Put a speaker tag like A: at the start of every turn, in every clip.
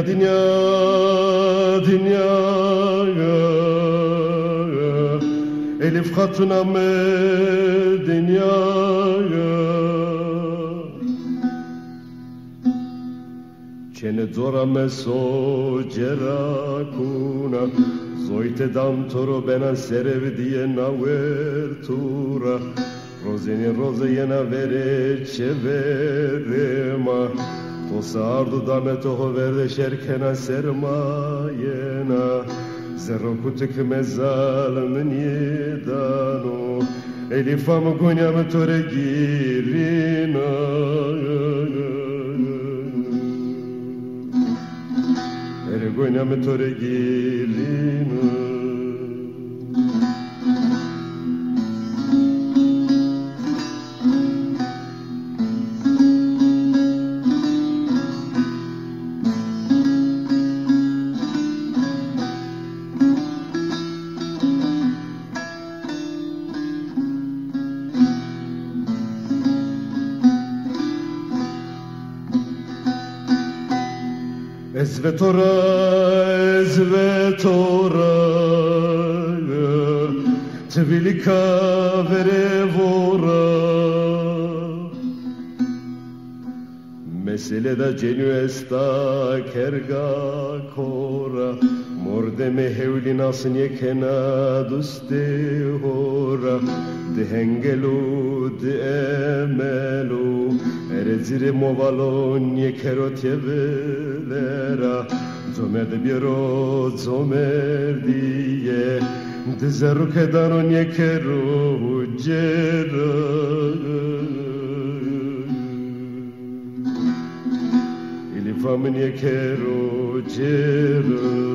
A: Dünya dünya dünya Elif Hatun'a mı dünya Çene zora meso cerakuna Zoite dam toro bena serevdiye navertura Rozeni roze yena vere çeverema Tosa ardu dame toho verde şerkena sermayena Zerro kutuk mezalın yedano Elifam gunyam tore girina Gunyam tore girina Ezvetora, ezvetora Tvilika verevora Mesele da cenü esta kerga kora Mordeme hevlinas yekena duste hora De hengelu de emelu Erezire movalon yekerot yevelera Zomer de biero zomer diye De zeruk edanon yekeru cera Ilifamın yekeru cera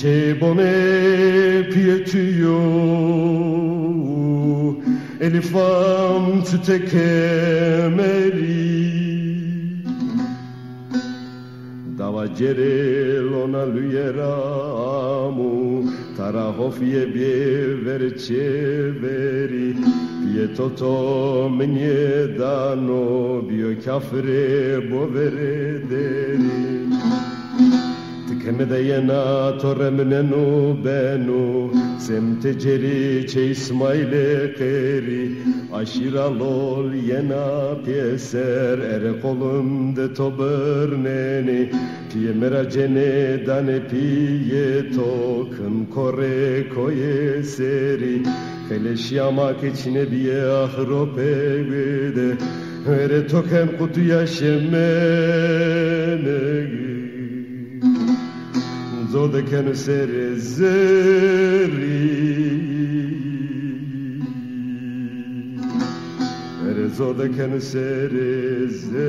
A: Cebome pietio Elifam tütekemeli Dava cerelona luyeramu Tarahofie biever ceveri Pietoto menye dano Bio kafre bovere deri Keme de yena torremnenu benu Semte ceri çe İsmail'e keri Aşira lol yena pieser Ere kolumde toberneni Piye meracene dane piye tokın Kore koye seri Keleş yamak içine biye ahrope gide Ere token kutuya şemene Zode kenu serezeri Ere zode kenu serezeri